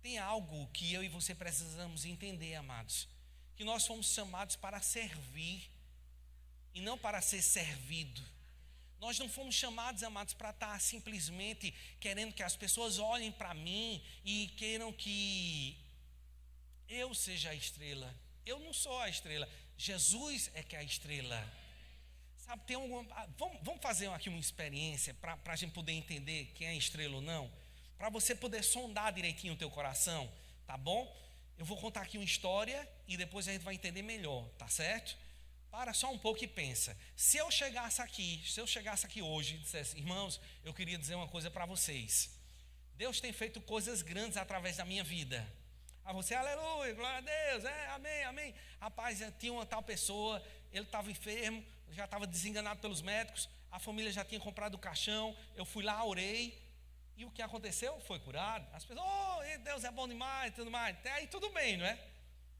tem algo que eu e você precisamos entender, amados, que nós fomos chamados para servir e não para ser servido. Nós não fomos chamados, amados, para estar simplesmente querendo que as pessoas olhem para mim e queiram que eu seja a estrela. Eu não sou a estrela, Jesus é que é a estrela. Sabe, vamos fazer aqui uma experiência para a gente poder entender quem é a estrela ou não, para você poder sondar direitinho o teu coração, tá bom? Eu vou contar aqui uma história e depois a gente vai entender melhor, tá certo? Para só um pouco e pensa. Se eu chegasse aqui hoje e dissesse, irmãos, eu queria dizer uma coisa para vocês. Deus tem feito coisas grandes através da minha vida. A você, aleluia, glória a Deus, amém, amém. Rapaz, tinha uma tal pessoa, ele estava enfermo, já estava desenganado pelos médicos, a família já tinha comprado o caixão, eu fui lá, orei, e o que aconteceu? Foi curado. As pessoas, Deus é bom demais, tudo mais. Até aí tudo bem, não é?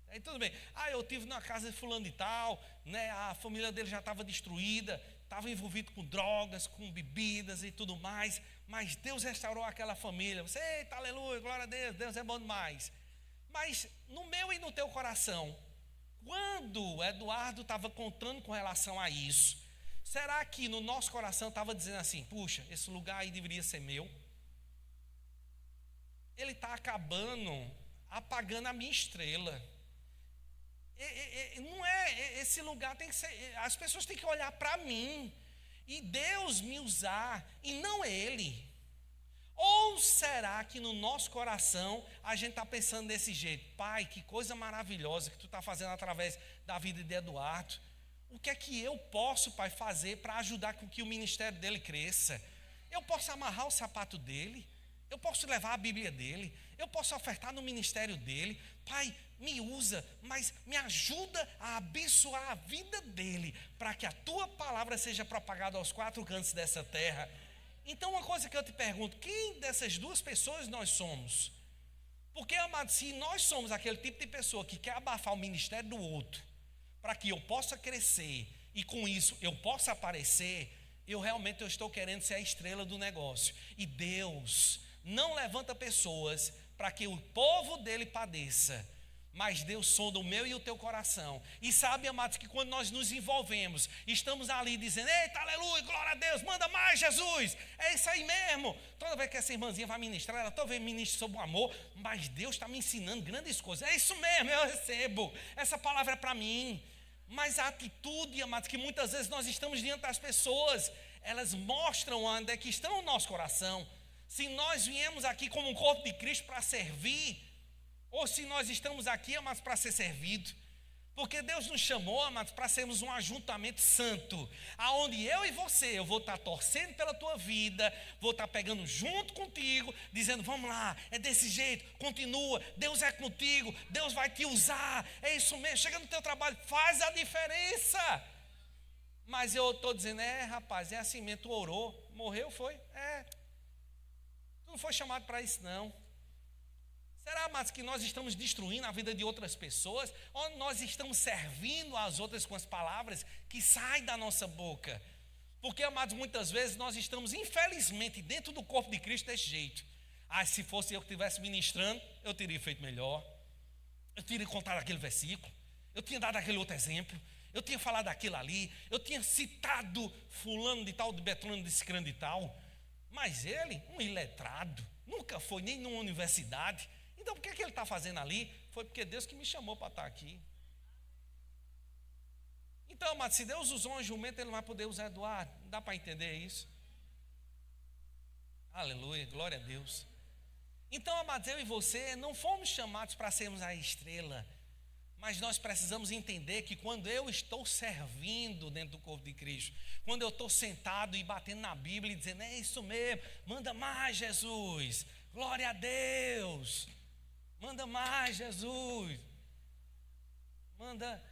Aí tudo bem. Eu estive na casa de fulano e tal, né? A família dele já estava destruída, estava envolvido com drogas, com bebidas e tudo mais, mas Deus restaurou aquela família. Você, eita, aleluia, glória a Deus, Deus é bom demais. Mas no meu e no teu coração, quando o Eduardo estava contando com relação a isso, será que no nosso coração estava dizendo assim, puxa, esse lugar aí deveria ser meu? Ele está apagando a minha estrela. Não é, esse lugar tem que ser, as pessoas têm que olhar para mim e Deus me usar e não ele. Ou será que no nosso coração a gente está pensando desse jeito? Pai, que coisa maravilhosa que tu está fazendo através da vida de Eduardo. O que é que eu posso, Pai, fazer para ajudar com que o ministério dele cresça? Eu posso amarrar o sapato dele? Eu posso levar a Bíblia dele? Eu posso ofertar no ministério dele? Pai, me usa, mas me ajuda a abençoar a vida dele, para que a tua palavra seja propagada aos quatro cantos dessa terra. Então, uma coisa que eu te pergunto, quem dessas duas pessoas nós somos? Porque, amado, se nós somos aquele tipo de pessoa que quer abafar o ministério do outro, para que eu possa crescer e com isso eu possa aparecer, eu estou querendo ser a estrela do negócio. E Deus não levanta pessoas para que o povo dele padeça, mas Deus sonda o meu e o teu coração. E sabe, amados, que quando nós nos envolvemos, estamos ali dizendo, eita, aleluia, glória a Deus, manda mais, Jesus. É isso aí mesmo. Toda vez que essa irmãzinha vai ministrar, ela toda vez ministra sobre o amor, mas Deus está me ensinando grandes coisas. É isso mesmo, eu recebo. Essa palavra é para mim. Mas a atitude, amados, que muitas vezes nós estamos diante das pessoas, elas mostram onde é que está o nosso coração. Se nós viemos aqui como um corpo de Cristo para servir, ou se nós estamos aqui, mas para ser servido. Porque Deus nos chamou, amados, para sermos um ajuntamento santo, aonde eu e você, eu vou estar torcendo pela tua vida, vou estar pegando junto contigo, dizendo, vamos lá, é desse jeito, continua, Deus é contigo, Deus vai te usar, é isso mesmo, chega no teu trabalho, faz a diferença. Mas eu estou dizendo, rapaz, é assim mesmo, tu orou, morreu, foi? Tu não foi chamado para isso não. Será, amados, que nós estamos destruindo a vida de outras pessoas? Ou nós estamos servindo as outras com as palavras que saem da nossa boca? Porque, amados, muitas vezes nós estamos, infelizmente, dentro do corpo de Cristo desse jeito. Se fosse eu que estivesse ministrando, eu teria feito melhor. Eu teria contado aquele versículo. Eu tinha dado aquele outro exemplo. Eu tinha falado aquilo ali. Eu tinha citado fulano de tal, de Betânia, de ciclano de tal. Mas ele, um iletrado, nunca foi nem numa universidade. Então, por que ele está fazendo ali? Foi porque Deus que me chamou para estar aqui. Então, mas se Deus usou um jumento, Ele não vai poder usar Eduardo. Não dá para entender isso? Aleluia, glória a Deus. Então, amados, eu e você não fomos chamados para sermos a estrela. Mas nós precisamos entender que quando eu estou servindo dentro do corpo de Cristo, quando eu estou sentado e batendo na Bíblia e dizendo, é isso mesmo, manda mais, Jesus. Glória a Deus. Manda mais, Jesus. Manda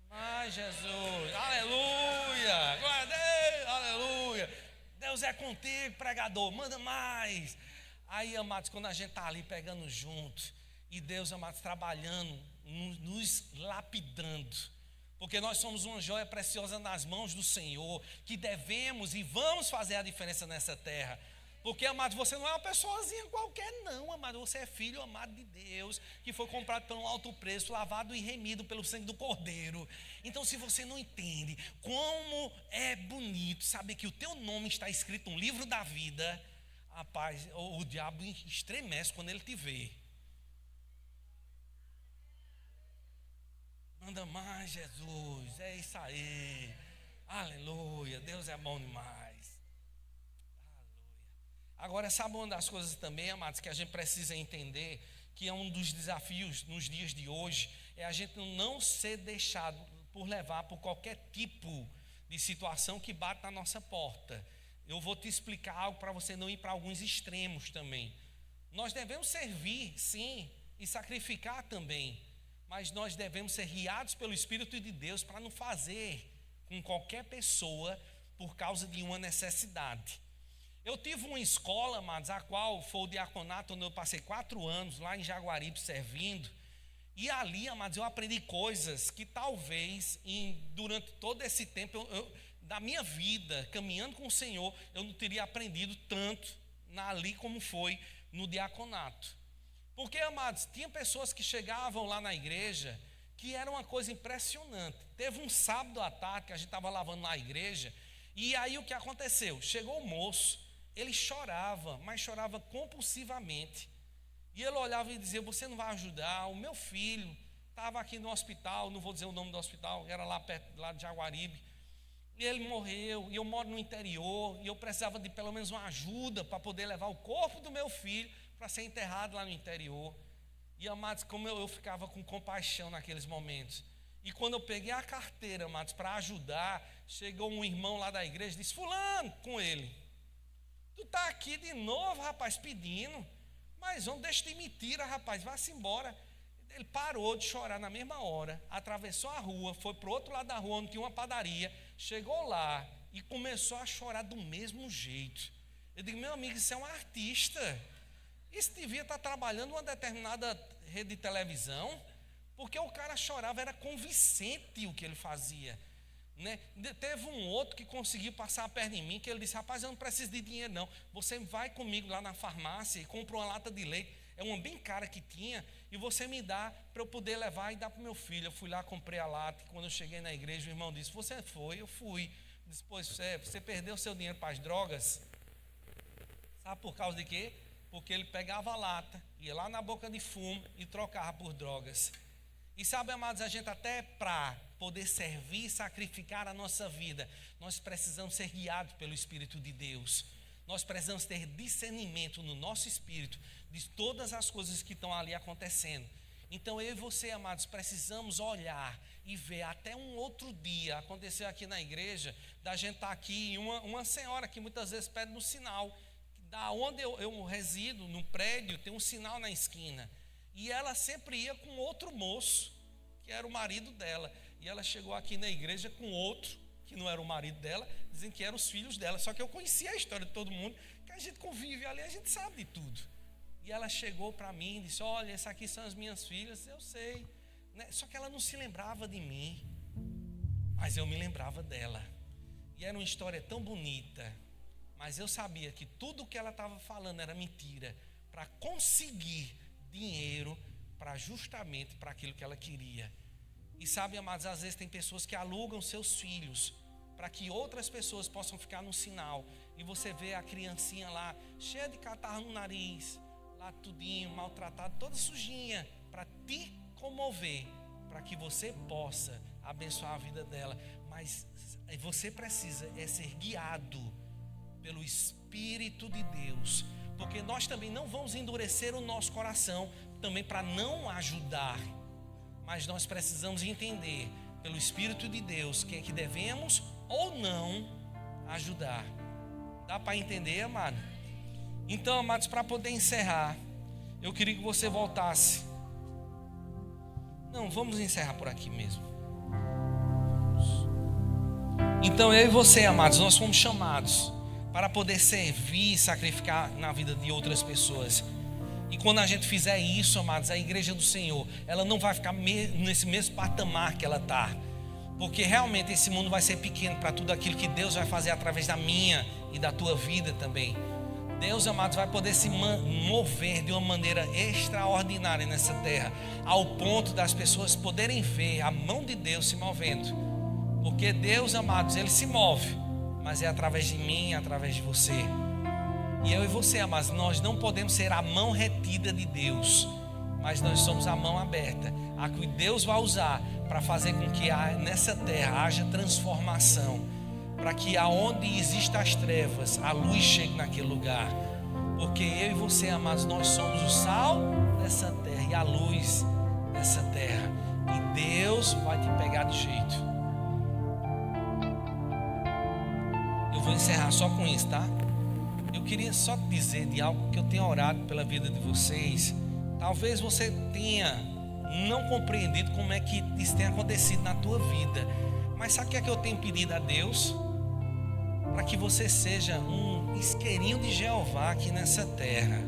mais, Jesus. Aleluia. Glória a Deus. Aleluia. Deus é contigo, pregador. Manda mais. Aí, amados, quando a gente está ali pegando junto, e Deus, amados, trabalhando, nos lapidando, porque nós somos uma joia preciosa nas mãos do Senhor, que devemos e vamos fazer a diferença nessa terra. Porque, amado, você não é uma pessoazinha qualquer não, amado, você é filho amado de Deus, que foi comprado por um alto preço, lavado e remido pelo sangue do Cordeiro. Então, se você não entende como é bonito saber que o teu nome está escrito no livro da vida, rapaz, o diabo estremece quando ele te vê. Manda mais, Jesus, é isso aí, aleluia, Deus é bom demais. Agora, sabe uma das coisas também, amados, que a gente precisa entender, que é um dos desafios nos dias de hoje, é a gente não ser deixado por levar por qualquer tipo de situação que bate na nossa porta. Eu vou te explicar algo para você não ir para alguns extremos também. Nós devemos servir, sim, e sacrificar também, mas nós devemos ser guiados pelo Espírito de Deus para não fazer com qualquer pessoa por causa de uma necessidade. Eu tive uma escola, amados, a qual foi o diaconato, onde eu passei 4 anos lá em Jaguaribe servindo. E ali, amados, eu aprendi coisas que talvez durante todo esse tempo da minha vida, caminhando com o Senhor, eu não teria aprendido tanto ali como foi no diaconato. Porque, amados, tinha pessoas que chegavam lá na igreja que era uma coisa impressionante. Teve um sábado à tarde que a gente estava lavando na igreja, e aí o que aconteceu? Chegou o moço. Ele chorava, mas chorava compulsivamente. E ele olhava e dizia, você não vai ajudar, o meu filho estava aqui no hospital, não vou dizer o nome do hospital, era lá perto, lá de Jaguaribe. E ele morreu, e eu moro no interior, e eu precisava de pelo menos uma ajuda para poder levar o corpo do meu filho para ser enterrado lá no interior. E, amados, como eu ficava com compaixão naqueles momentos. E quando eu peguei a carteira, amados, para ajudar, chegou um irmão lá da igreja e disse, fulano, com ele. Tu está aqui de novo, rapaz, pedindo. Mas vamos, deixa de mentira, rapaz, vá-se embora. Ele parou de chorar na mesma hora, atravessou a rua, foi para o outro lado da rua, onde tinha uma padaria, chegou lá e começou a chorar do mesmo jeito. Eu digo, meu amigo, isso é um artista. Isso devia estar trabalhando numa determinada rede de televisão, porque o cara chorava, era convincente o que ele fazia. Né? Teve um outro que conseguiu passar a perna em mim, que ele disse, rapaz, eu não preciso de dinheiro não, você vai comigo lá na farmácia e compra uma lata de leite, é uma bem cara que tinha, e você me dá para eu poder levar e dar para o meu filho. Eu fui lá, comprei a lata, e quando eu cheguei na igreja, o irmão disse, você foi? Eu fui. Depois, você perdeu seu dinheiro para as drogas? Sabe por causa de quê? Porque ele pegava a lata, ia lá na boca de fumo e trocava por drogas. E sabe, amados, a gente até para poder servir e sacrificar a nossa vida, nós precisamos ser guiados pelo Espírito de Deus. Nós precisamos ter discernimento no nosso espírito de todas as coisas que estão ali acontecendo. Então eu e você, amados, precisamos olhar e ver. Até um outro dia aconteceu aqui na igreja, da gente estar aqui, e uma senhora que muitas vezes pede no sinal, da onde eu resido, no prédio, tem um sinal na esquina, e ela sempre ia com outro moço, que era o marido dela, e ela chegou aqui na igreja com outro, que não era o marido dela, dizendo que eram os filhos dela. Só que eu conhecia a história de todo mundo, que a gente convive ali, a gente sabe de tudo. E ela chegou para mim e disse: olha, essas aqui são as minhas filhas. Eu sei, né? Só que ela não se lembrava de mim, mas eu me lembrava dela. E era uma história tão bonita, mas eu sabia que tudo que ela estava falando era mentira, para conseguir dinheiro, justamente para aquilo que ela queria. E sabe, amados, às vezes tem pessoas que alugam seus filhos para que outras pessoas possam ficar no sinal, e você vê a criancinha lá, cheia de catarro no nariz, lá tudinho, maltratada, toda sujinha, para te comover, para que você possa abençoar a vida dela. Mas você precisa ser guiado pelo Espírito de Deus, porque nós também não vamos endurecer o nosso coração também para não ajudar, mas nós precisamos entender pelo Espírito de Deus quem é que devemos ou não ajudar. Dá para entender, amado? Então, amados, para poder encerrar, eu queria que você voltasse. Não, vamos encerrar por aqui mesmo. Então, eu e você, amados, nós fomos chamados para poder servir e sacrificar na vida de outras pessoas. E quando a gente fizer isso, amados, a igreja do Senhor, ela não vai ficar nesse mesmo patamar que ela está, porque realmente esse mundo vai ser pequeno para tudo aquilo que Deus vai fazer através da minha e da tua vida também. Deus, amados, vai poder se mover de uma maneira extraordinária nessa terra, ao ponto das pessoas poderem ver a mão de Deus se movendo, porque Deus, amados, Ele se move, mas é através de mim, através de você. E eu e você, amados, nós não podemos ser a mão retida de Deus, mas nós somos a mão aberta, a que Deus vai usar para fazer com que nessa terra haja transformação, para que aonde existam as trevas, a luz chegue naquele lugar. Porque eu e você, amados, nós somos o sal dessa terra e a luz dessa terra, e Deus vai te pegar de jeito. Eu vou encerrar só com isso, tá? Eu queria só dizer de algo que eu tenho orado pela vida de vocês. Talvez você tenha não compreendido como é que isso tem acontecido na tua vida, mas sabe o que é que eu tenho pedido a Deus? Para que você seja um isqueirinho de Jeová aqui nessa terra.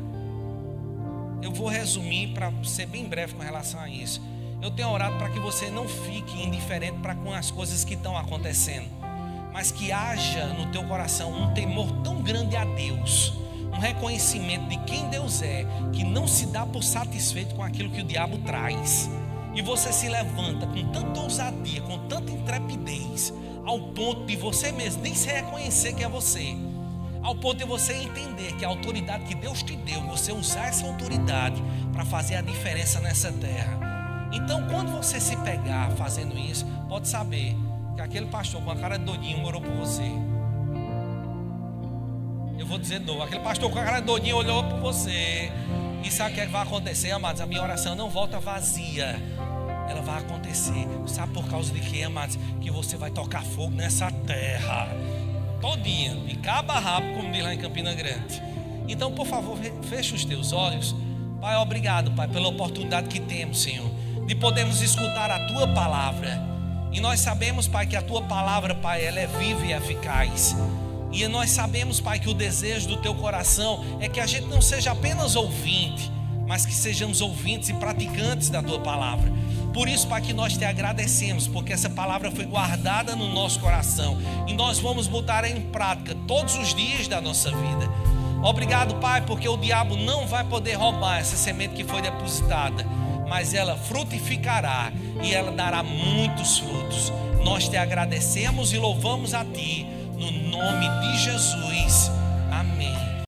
Eu vou resumir para ser bem breve com relação a isso. Eu tenho orado para que você não fique indiferente para com as coisas que estão acontecendo, mas que haja no teu coração um temor tão grande a Deus, um reconhecimento de quem Deus é, que não se dá por satisfeito com aquilo que o diabo traz, e você se levanta com tanta ousadia, com tanta intrepidez, ao ponto de você mesmo nem se reconhecer que é você, ao ponto de você entender que a autoridade que Deus te deu, você usar essa autoridade para fazer a diferença nessa terra. Então, quando você se pegar fazendo isso, pode saber que aquele pastor com a cara de doidinho orou por você. Eu vou dizer de novo: aquele pastor com a cara de doidinho olhou por você. E sabe o que vai acontecer, amados? A minha oração não volta vazia, ela vai acontecer. Sabe por causa de quê, amados? Que você vai tocar fogo nessa terra todinha, de cabo a rabo, como diz lá em Campina Grande. Então, por favor, feche os teus olhos. Pai, obrigado, Pai, pela oportunidade que temos, Senhor, de podermos escutar a Tua palavra. E nós sabemos, Pai, que a Tua palavra, Pai, ela é viva e eficaz. E nós sabemos, Pai, que o desejo do Teu coração é que a gente não seja apenas ouvinte, mas que sejamos ouvintes e praticantes da Tua palavra. Por isso, Pai, que nós Te agradecemos, porque essa palavra foi guardada no nosso coração, e nós vamos botar em prática todos os dias da nossa vida. Obrigado, Pai, porque o diabo não vai poder roubar essa semente que foi depositada, mas ela frutificará e ela dará muitos frutos. Nós Te agradecemos e louvamos a Ti, no nome de Jesus. Amém.